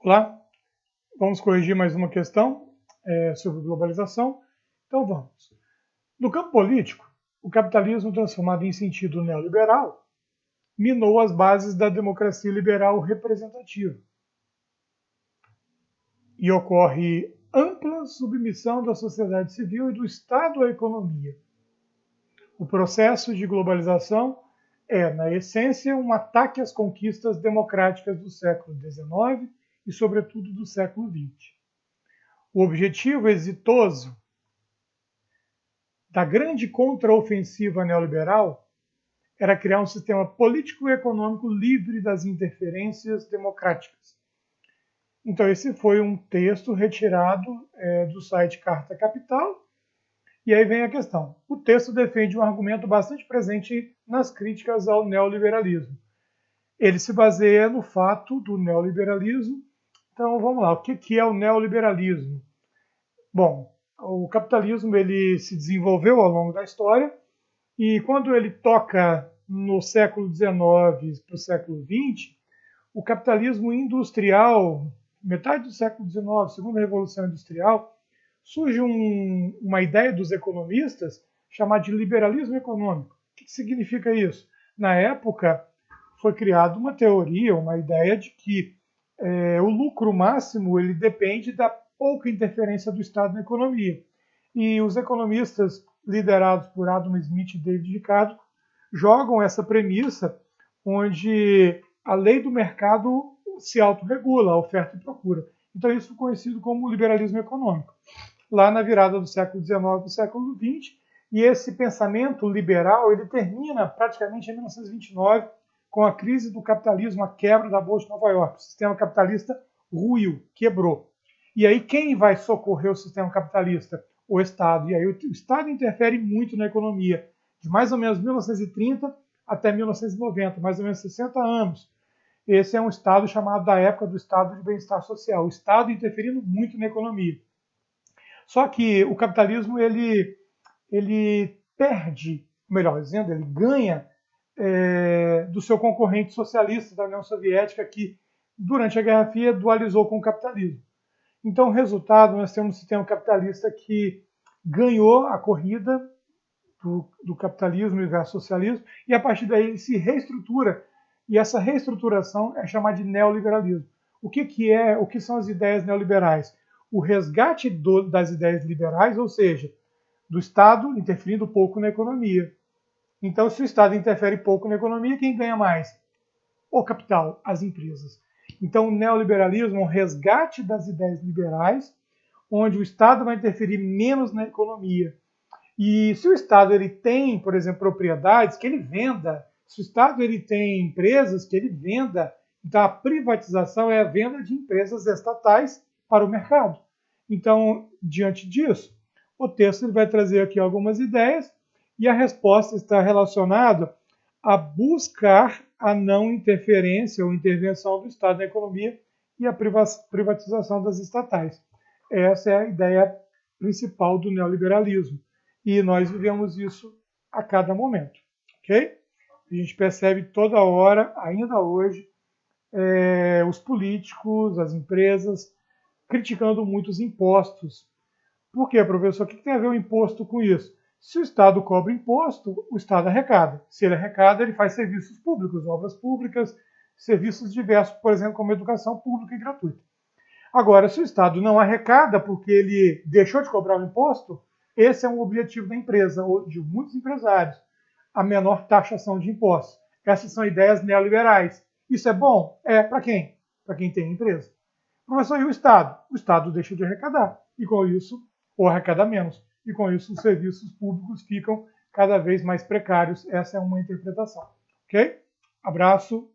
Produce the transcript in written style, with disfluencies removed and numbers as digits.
Olá, vamos corrigir mais uma questão sobre globalização. Então vamos. No campo político, o capitalismo transformado em sentido neoliberal minou as bases da democracia liberal representativa e ocorre ampla submissão da sociedade civil e do Estado à economia. O processo de globalização é, na essência, um ataque às conquistas democráticas do século XIX e, sobretudo, do século XX. O objetivo exitoso da grande contraofensiva neoliberal era criar um sistema político e econômico livre das interferências democráticas. Então, esse foi um texto retirado do site Carta Capital. E aí vem a questão. O texto defende um argumento bastante presente nas críticas ao neoliberalismo. Ele se baseia no fato do neoliberalismo. Então, vamos lá. O que é o neoliberalismo? Bom, o capitalismo ele se desenvolveu ao longo da história e quando ele toca no século XIX para o século XX, o capitalismo industrial, metade do século XIX, segunda Revolução Industrial, surge uma ideia dos economistas chamada de liberalismo econômico. O que significa isso? Na época, foi criada uma teoria, uma ideia de que o lucro máximo ele depende da pouca interferência do Estado na economia. E os economistas liderados por Adam Smith e David Ricardo jogam essa premissa onde a lei do mercado se autorregula, a oferta e procura. Então isso é conhecido como liberalismo econômico. Lá na virada do século XIX para o século XX, e esse pensamento liberal ele termina praticamente em 1929 com a crise do capitalismo, a quebra da Bolsa de Nova York. O sistema capitalista ruiu, quebrou. E aí quem vai socorrer o sistema capitalista? O Estado. E aí o Estado interfere muito na economia, de mais ou menos 1930 até 1990, mais ou menos 60 anos. Esse é um Estado chamado da época do Estado de Bem-Estar Social. O Estado interferindo muito na economia. Só que o capitalismo ele perde, melhor dizendo, ele ganha do seu concorrente socialista da União Soviética, que durante a Guerra Fria dualizou com o capitalismo. Então, resultado, nós temos um sistema capitalista que ganhou a corrida do capitalismo versus socialismo, e a partir daí ele se reestrutura, e essa reestruturação é chamada de neoliberalismo. O que são as ideias neoliberais? O resgate das ideias liberais, ou seja, do Estado interferindo pouco na economia. Então, se o Estado interfere pouco na economia, quem ganha mais? O capital, as empresas. Então, o neoliberalismo é um resgate das ideias liberais, onde o Estado vai interferir menos na economia. E se o Estado ele tem, por exemplo, propriedades, que ele venda. Se o Estado ele tem empresas, que ele venda. Então, a privatização é a venda de empresas estatais para o mercado. Então, diante disso, o texto ele vai trazer aqui algumas ideias e a resposta está relacionada a buscar a não interferência ou intervenção do Estado na economia e a privatização das estatais. Essa é a ideia principal do neoliberalismo. E nós vivemos isso a cada momento, ok? A gente percebe toda hora, ainda hoje, os políticos, as empresas, criticando muito os impostos. Por quê, professor? O que tem a ver o imposto com isso? Se o Estado cobra imposto, o Estado arrecada. Se ele arrecada, ele faz serviços públicos, obras públicas, serviços diversos, por exemplo, como educação pública e gratuita. Agora, se o Estado não arrecada porque ele deixou de cobrar o imposto, esse é um objetivo da empresa, ou de muitos empresários, a menor taxação de impostos. Essas são ideias neoliberais. Isso é bom? É para quem? Para quem tem empresa. Professor, e o Estado? O Estado deixa de arrecadar, e com isso, ou arrecada menos, e com isso os serviços públicos ficam cada vez mais precários. Essa é uma interpretação. Ok? Abraço.